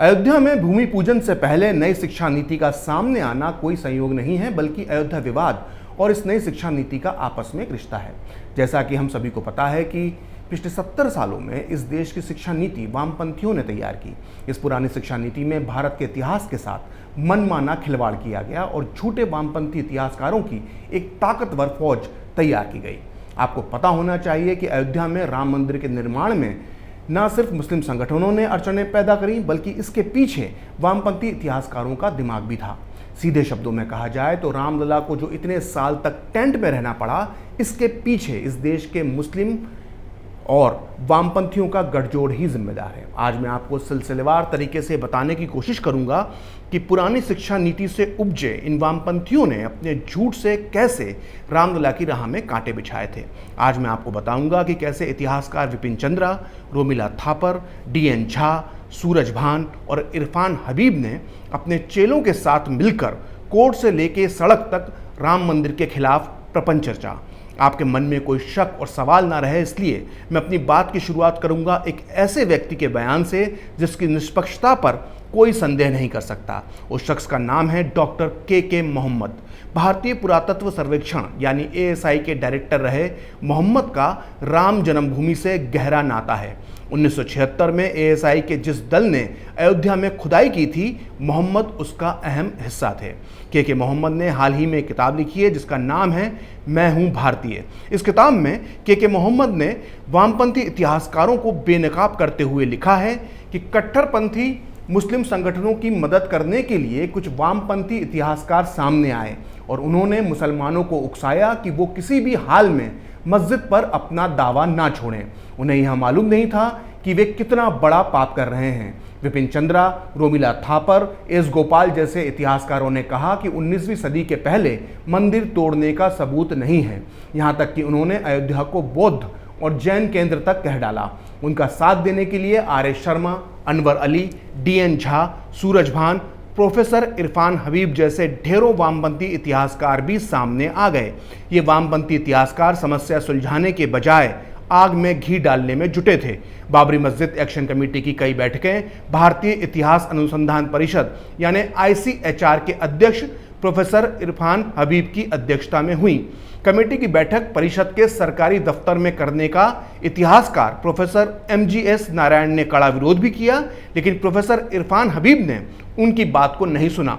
अयोध्या में भूमि पूजन से पहले नई शिक्षा नीति का सामने आना कोई संयोग नहीं है, बल्कि अयोध्या विवाद और इस नई शिक्षा नीति का आपस में एक रिश्ता है। जैसा कि हम सभी को पता है कि पिछले 70 सालों में इस देश की शिक्षा नीति वामपंथियों ने तैयार की। इस पुरानी शिक्षा नीति में भारत के इतिहास के साथ मनमाना खिलवाड़ किया गया और झूठे वामपंथी इतिहासकारों की एक ताकतवर फौज तैयार की गई। आपको पता होना चाहिए कि अयोध्या में राम मंदिर के निर्माण में न सिर्फ मुस्लिम संगठनों ने अड़चनें पैदा करी, बल्कि इसके पीछे वामपंथी इतिहासकारों का दिमाग भी था। सीधे शब्दों में कहा जाए तो रामलला को जो इतने साल तक टेंट में रहना पड़ा, इसके पीछे इस देश के मुस्लिम और वामपंथियों का गठजोड़ ही जिम्मेदार है। आज मैं आपको सिलसिलेवार तरीके से बताने की कोशिश करूंगा कि पुरानी शिक्षा नीति से उपजे इन वामपंथियों ने अपने झूठ से कैसे रामलला की राह में कांटे बिछाए थे। आज मैं आपको बताऊंगा कि कैसे इतिहासकार विपिन चंद्रा, रोमिला थापर, DN झा, सूरज भान और इरफान हबीब ने अपने चेलों के साथ मिलकर कोर्ट से लेके सड़क तक राम मंदिर के खिलाफ प्रपंच रचा। आपके मन में कोई शक और सवाल ना रहे, इसलिए मैं अपनी बात की शुरुआत करूंगा एक ऐसे व्यक्ति के बयान से जिसकी निष्पक्षता पर कोई संदेह नहीं कर सकता। उस शख्स का नाम है डॉक्टर के मोहम्मद। भारतीय पुरातत्व सर्वेक्षण यानी ASI के डायरेक्टर रहे मोहम्मद का राम जन्मभूमि से गहरा नाता है। 1976 में ASI के जिस दल ने अयोध्या में खुदाई की थी, मोहम्मद उसका अहम हिस्सा थे। के मोहम्मद ने हाल ही में एक किताब लिखी है जिसका नाम है मैं हूं भारतीय। इस किताब में के मोहम्मद ने वामपंथी इतिहासकारों को बेनकाब करते हुए लिखा है कि कट्टरपंथी मुस्लिम संगठनों की मदद करने के लिए कुछ वामपंथी इतिहासकार सामने आए और उन्होंने मुसलमानों को उकसाया कि वो किसी भी हाल में मस्जिद पर अपना दावा ना छोड़ें। उन्हें यह मालूम नहीं था कि वे कितना बड़ा पाप कर रहे हैं। विपिन चंद्रा, रोमिला थापर, S गोपाल जैसे इतिहासकारों ने कहा कि 19वीं सदी के पहले मंदिर तोड़ने का सबूत नहीं है। यहाँ तक कि उन्होंने अयोध्या को बौद्ध और जैन केंद्र तक कह डाला। उनका साथ देने के लिए RS शर्मा, अनवर अली, DN झा, सूरज भान, प्रोफेसर इरफान हबीब जैसे ढेरों वामपंथी इतिहासकार भी सामने आ गए। ये वामपंथी इतिहासकार समस्या सुलझाने के बजाय आग में घी डालने में जुटे थे। बाबरी मस्जिद एक्शन कमेटी की कई बैठकें भारतीय इतिहास अनुसंधान परिषद यानी ICHR के अध्यक्ष प्रोफेसर इरफान हबीब की अध्यक्षता में हुई। कमेटी की बैठक परिषद के सरकारी दफ्तर में करने का इतिहासकार प्रोफेसर MGS नारायण ने कड़ा विरोध भी किया, लेकिन प्रोफेसर इरफान हबीब ने उनकी बात को नहीं सुना।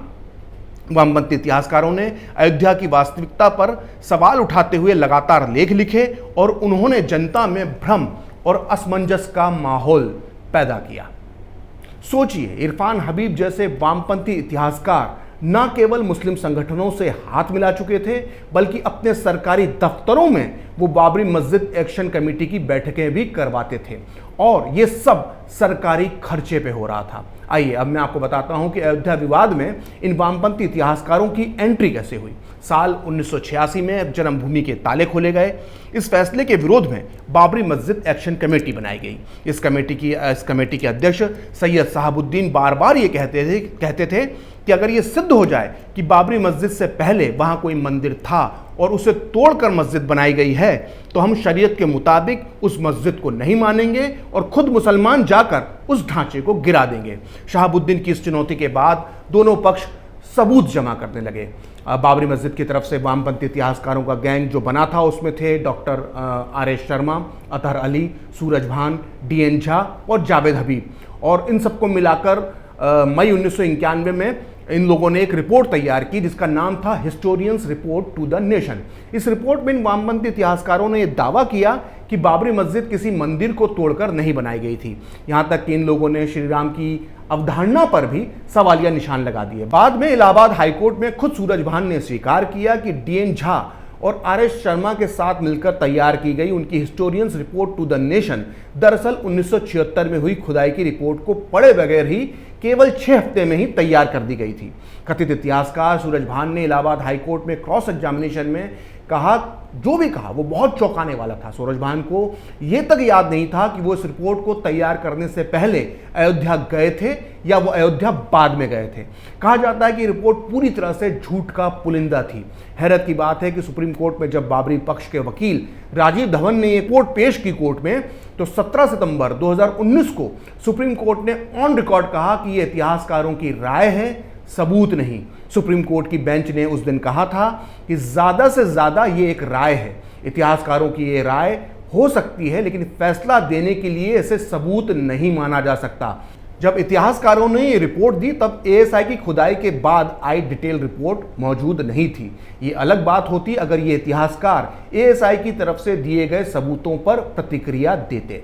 वामपंथी इतिहासकारों ने अयोध्या की वास्तविकता पर सवाल उठाते हुए लगातार लेख लिखे और उन्होंने जनता में भ्रम और असमंजस का माहौल पैदा किया। सोचिए, इरफान हबीब जैसे वामपंथी इतिहासकार न केवल मुस्लिम संगठनों से हाथ मिला चुके थे, बल्कि अपने सरकारी दफ्तरों में वो बाबरी मस्जिद एक्शन कमेटी की बैठकें भी करवाते थे और ये सब सरकारी खर्चे पे हो रहा था। आइए अब मैं आपको बताता हूं कि अयोध्या विवाद में इन वामपंथी इतिहासकारों की एंट्री कैसे हुई। साल 1986 में जन्मभूमि के ताले खोले गए। इस फैसले के विरोध में बाबरी मस्जिद एक्शन कमेटी बनाई गई। इस कमेटी के अध्यक्ष सैयद साहबुद्दीन बार बार ये कहते थे कि अगर ये सिद्ध हो जाए कि बाबरी मस्जिद से पहले वहां कोई मंदिर था और उसे तोड़कर मस्जिद बनाई गई है, तो हम शरीयत के मुताबिक उस मस्जिद को नहीं मानेंगे और खुद मुसलमान जाकर उस ढांचे को गिरा देंगे। शहाबुद्दीन की इस चुनौती के बाद दोनों पक्ष सबूत जमा करने लगे। बाबरी मस्जिद की तरफ से वामपंथी इतिहासकारों का गैंग जो बना था, उसमें थे डॉक्टर RS शर्मा, अतहर अली, सूरज भान, DN झा और जावेद हबीब। और इन सबको मिलाकर मई 1991 में इन लोगों ने एक रिपोर्ट तैयार की जिसका नाम था historians report to the nation. इस रिपोर्ट में इन वामपंथी इतिहासकारों ने यह दावा किया कि बाबरी मस्जिद किसी मंदिर को तोड़कर नहीं बनाई गई थी। यहाँ तक कि इन लोगों ने श्री राम की अवधारणा पर भी सवालिया निशान लगा दिए। बाद में इलाहाबाद हाईकोर्ट में खुद सूरज भान ने स्वीकार किया कि DN झा और RS शर्मा के साथ मिलकर तैयार की गई उनकी historians report to the nation दरअसल 1976 में हुई खुदाई की रिपोर्ट को पढ़े बगैर ही केवल 6 हफ्ते में ही तैयार कर दी गई थी। कथित इतिहासकार सूरज भान ने इलाहाबाद हाईकोर्ट में क्रॉस एग्जामिनेशन में कहा, जो भी कहा वो बहुत चौंकाने वाला था। सूरज भान को ये तक याद नहीं था कि वो इस रिपोर्ट को तैयार करने से पहले अयोध्या गए थे या वो अयोध्या बाद में गए थे। कहा जाता है कि रिपोर्ट पूरी तरह से झूठ का पुलिंदा थी। हैरत की बात है कि सुप्रीम कोर्ट में जब बाबरी पक्ष के वकील राजीव धवन ने ये रिपोर्ट पेश की कोर्ट में, तो 17 सितंबर 2019 को सुप्रीम कोर्ट ने ऑन रिकॉर्ड कहा कि कि ये इतिहासकारों की राय है, सबूत नहीं। सुप्रीम कोर्ट की बेंच ने उस दिन कहा था कि ज़्यादा से ज़्यादा ये एक राय है, इतिहासकारों की ये राय हो सकती है, लेकिन फैसला देने के लिए इसे सबूत नहीं माना जा सकता। जब इतिहासकारों ने ये रिपोर्ट दी तब एएसआई की खुदाई के बाद आई डिटेल रिपोर्ट मौजूद नहीं थी। ये अलग बात होती अगर ये इतिहासकार एएसआई की तरफ से दिए गए सबूतों पर प्रतिक्रिया देते।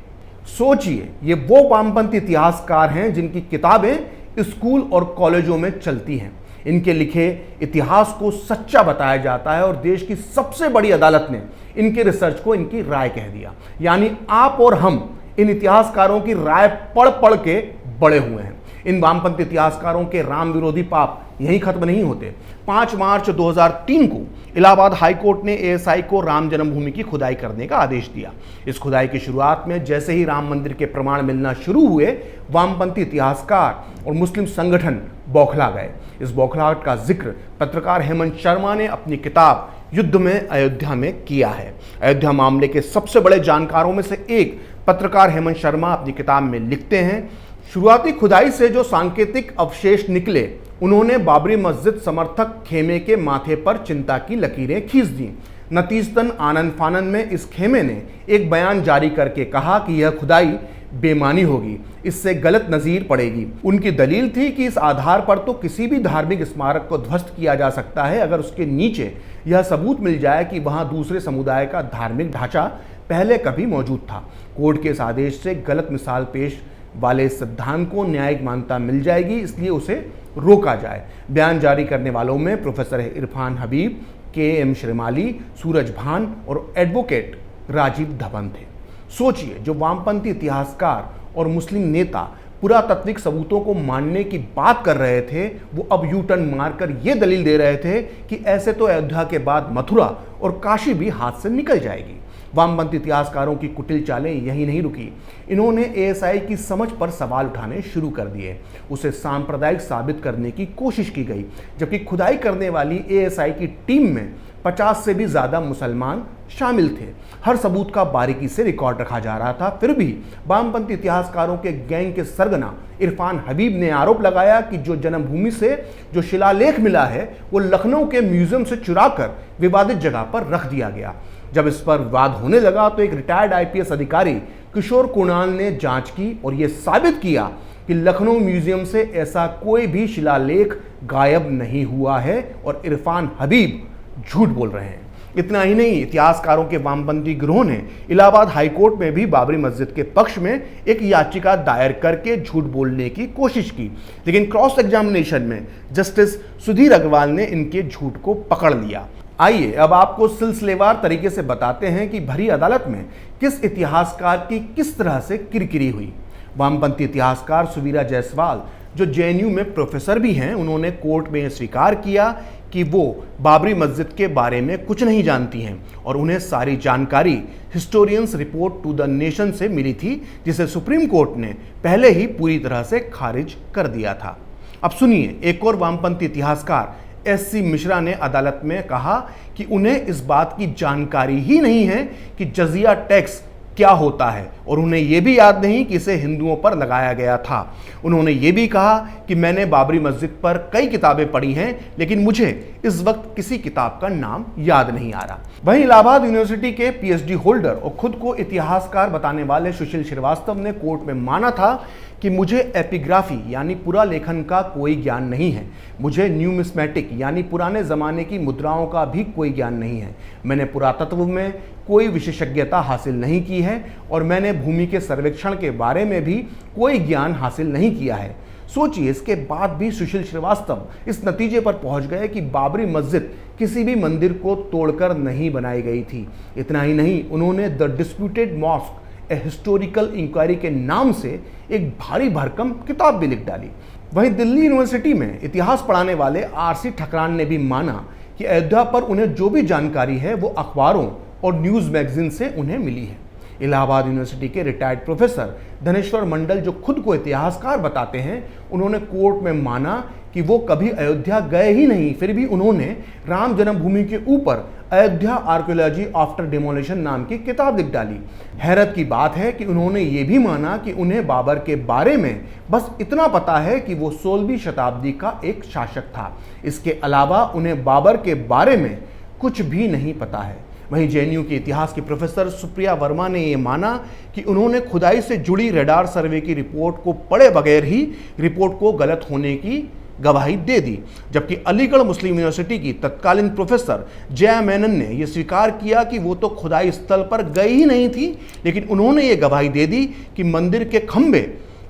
सोचिए, ये वो वामपंथी इतिहासकार हैं जिनकी किताबें स्कूल और कॉलेजों में चलती हैं। इनके लिखे इतिहास को सच्चा बताया जाता है और देश की सबसे बड़ी अदालत ने इनके रिसर्च को इनकी राय कह दिया। यानी आप और हम इन इतिहासकारों की राय पढ़ पढ़ के बड़े हुए हैं। इन वामपंथी इतिहासकारों के राम विरोधी पाप यहीं खत्म नहीं होते। 5 मार्च 2003 को इलाहाबाद हाईकोर्ट ने एएसआई को राम जन्मभूमि की खुदाई करने का आदेश दिया। इस खुदाई की शुरुआत में जैसे ही राम मंदिर के प्रमाण मिलना शुरू हुए, वामपंथी इतिहासकार और मुस्लिम संगठन बौखला गए। इस बौखलाहट का जिक्र पत्रकार हेमंत शर्मा ने अपनी किताब युद्ध में अयोध्या में किया है। अयोध्या मामले के सबसे बड़े जानकारों में से एक पत्रकार हेमंत शर्मा अपनी किताब में लिखते हैं, शुरुआती खुदाई से जो सांकेतिक अवशेष निकले, उन्होंने बाबरी मस्जिद समर्थक खेमे के माथे पर चिंता की लकीरें खींच दी। नतीजतन आनन फानन में इस खेमे ने एक बयान जारी करके कहा कि यह खुदाई बेमानी होगी, इससे गलत नज़ीर पड़ेगी। उनकी दलील थी कि इस आधार पर तो किसी भी धार्मिक स्मारक को ध्वस्त किया जा सकता है अगर उसके नीचे यह सबूत मिल जाए कि वहां दूसरे समुदाय का धार्मिक ढांचा पहले कभी मौजूद था। कोर्ट के इस आदेश से गलत मिसाल पेश वाले सिद्धांत को न्यायिक मान्यता मिल जाएगी, इसलिए उसे रोका जाए। बयान जारी करने वालों में प्रोफेसर इरफान हबीब, के.एम. श्रीमाली, सूरज भान और एडवोकेट राजीव धवन थे। सोचिए, जो वामपंथी इतिहासकार और मुस्लिम नेता पुरातात्विक सबूतों को मानने की बात कर रहे थे, वो अब यू टर्न मारकर ये दलील दे रहे थे कि ऐसे तो अयोध्या के बाद मथुरा और काशी भी हाथ से निकल जाएगी। वामपंथी इतिहासकारों की कुटिल चालें यहीं नहीं रुकी। इन्होंने एएसआई की समझ पर सवाल उठाने शुरू कर दिए। उसे सांप्रदायिक साबित करने की कोशिश की गई, जबकि खुदाई करने वाली एएसआई की टीम में 50 से भी ज़्यादा मुसलमान शामिल थे। हर सबूत का बारीकी से रिकॉर्ड रखा जा रहा था। फिर भी वामपंथी इतिहासकारों के गैंग के सरगना इरफान हबीब ने आरोप लगाया कि जो जन्मभूमि से जो शिलालेख मिला है वो लखनऊ के म्यूजियम से चुराकर विवादित जगह पर रख दिया गया। जब इस पर विवाद होने लगा तो एक रिटायर्ड आईपीएस अधिकारी किशोर कुणाल ने जांच की और यह साबित किया कि लखनऊ म्यूजियम से ऐसा कोई भी शिलालेख गायब नहीं हुआ है और इरफान हबीब झूठ बोल रहे हैं। इतना ही नहीं, इतिहासकारों के वामपंथी गिरोह ने इलाहाबाद हाईकोर्ट में भी बाबरी मस्जिद के पक्ष में एक याचिका दायर करके झूठ बोलने की कोशिश की, लेकिन क्रॉस एग्जामिनेशन में जस्टिस सुधीर अग्रवाल ने इनके झूठ को पकड़ लिया। आइए अब आपको सिलसिलेवार तरीके से बताते हैं कि भरी अदालत में किस इतिहासकार की किस तरह से किरकिरी हुई। वामपंथी इतिहासकार सुवीरा जायसवाल, जो जेएनयू में प्रोफेसर भी हैं, उन्होंने कोर्ट में स्वीकार किया कि वो बाबरी मस्जिद के बारे में कुछ नहीं जानती हैं और उन्हें सारी जानकारी historians report to the nation से मिली थी, जिसे सुप्रीम कोर्ट ने पहले ही पूरी तरह से खारिज कर दिया था। अब सुनिए, एक और वामपंथी इतिहासकार एससी मिश्रा ने अदालत में कहा कि उन्हें इस बात की जानकारी ही नहीं है कि जजिया टैक्स क्या होता है और उन्हें यह भी याद नहीं कि इसे हिंदुओं पर लगाया गया था। उन्होंने ये भी कहा कि मैंने बाबरी मस्जिद पर कई किताबें पढ़ी हैं, लेकिन मुझे इस वक्त किसी किताब का नाम याद नहीं आ रहा। वहीं इलाहाबाद यूनिवर्सिटी के पीएचडी होल्डर और खुद को इतिहासकार बताने वाले सुशील श्रीवास्तव ने कोर्ट में माना था कि मुझे एपिग्राफी यानी पुरालेखन का कोई ज्ञान नहीं है, मुझे न्यूमिस्मेटिक यानी पुराने ज़माने की मुद्राओं का भी कोई ज्ञान नहीं है, मैंने पुरातत्व में कोई विशेषज्ञता हासिल नहीं की है और मैंने भूमि के सर्वेक्षण के बारे में भी कोई ज्ञान हासिल नहीं किया है। सोचिए, इसके बाद भी सुशील श्रीवास्तव इस नतीजे पर पहुंच गए कि बाबरी मस्जिद किसी भी मंदिर को तोड़कर नहीं बनाई गई थी। इतना ही नहीं, उन्होंने the disputed mosque a historical inquiry के नाम से एक भारी भरकम किताब भी लिख डाली। वहीं दिल्ली यूनिवर्सिटी में इतिहास पढ़ाने वाले आरसी ठकरान ने भी माना कि अयोध्या पर उन्हें जो भी जानकारी है वो अखबारों और न्यूज़ मैगजीन से उन्हें मिली है। इलाहाबाद यूनिवर्सिटी के रिटायर्ड प्रोफेसर धनेश्वर मंडल, जो खुद को इतिहासकार बताते हैं, उन्होंने कोर्ट में माना कि वो कभी अयोध्या गए ही नहीं, फिर भी उन्होंने राम जन्मभूमि के ऊपर अयोध्या आर्कियोलॉजी आफ्टर डिमोलिशन नाम की किताब लिख डाली। हैरत की बात है कि उन्होंने ये भी माना कि उन्हें बाबर के बारे में बस इतना पता है कि वो 16वीं शताब्दी का एक शासक था। इसके अलावा उन्हें बाबर के बारे में कुछ भी नहीं पता है। वहीं जेएनयू के इतिहास की प्रोफेसर सुप्रिया वर्मा ने यह माना कि उन्होंने खुदाई से जुड़ी रेडार सर्वे की रिपोर्ट को पढ़े बगैर ही रिपोर्ट को गलत होने की गवाही दे दी, जबकि अलीगढ़ मुस्लिम यूनिवर्सिटी की तत्कालीन प्रोफेसर जया मेनन ने यह स्वीकार किया कि वो तो खुदाई स्थल पर गई ही नहीं थी, लेकिन उन्होंने ये गवाही दे दी कि मंदिर के खंभे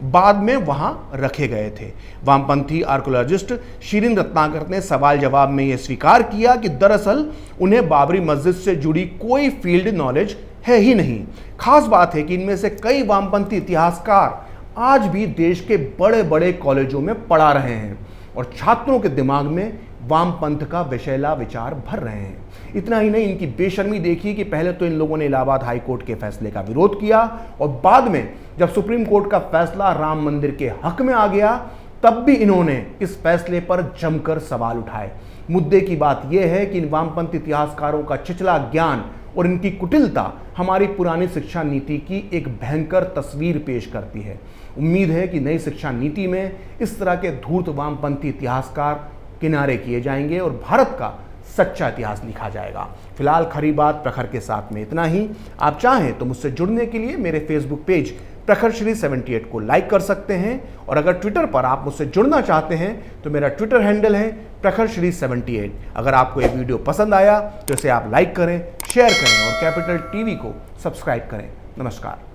बाद में वहां रखे गए थे। वामपंथी आर्कियोलॉजिस्ट शीरिन रत्नाकर ने सवाल जवाब में यह स्वीकार किया कि दरअसल उन्हें बाबरी मस्जिद से जुड़ी कोई फील्ड नॉलेज है ही नहीं। खास बात है कि इनमें से कई वामपंथी इतिहासकार आज भी देश के बड़े बड़े कॉलेजों में पढ़ा रहे हैं और छात्रों के दिमाग में वामपंथ का विषैला विचार भर रहे हैं। इतना ही नहीं, इनकी बेशर्मी देखिए कि पहले तो इन लोगों ने इलाहाबाद हाई कोर्ट के फैसले का विरोध किया और बाद में जब सुप्रीम कोर्ट का फैसला राम मंदिर के हक में आ गया तब भी इन्होंने इस फैसले पर जमकर सवाल उठाए। मुद्दे की बात यह है कि इन वामपंथी इतिहासकारों का छिछला ज्ञान और इनकी कुटिलता हमारी पुरानी शिक्षा नीति की एक भयंकर तस्वीर पेश करती है। उम्मीद है कि नई शिक्षा नीति में इस तरह के धूर्त वामपंथी इतिहासकार किनारे किए जाएंगे और भारत का सच्चा इतिहास लिखा जाएगा। फिलहाल खरी बात प्रखर के साथ में इतना ही। आप चाहें तो मुझसे जुड़ने के लिए मेरे फेसबुक पेज प्रखर श्री 78 को लाइक कर सकते हैं और अगर ट्विटर पर आप मुझसे जुड़ना चाहते हैं तो मेरा ट्विटर हैंडल है प्रखर श्री 78। अगर आपको ये वीडियो पसंद आया तो इसे आप लाइक करें, शेयर करें और कैपिटल टीवी को सब्सक्राइब करें। नमस्कार।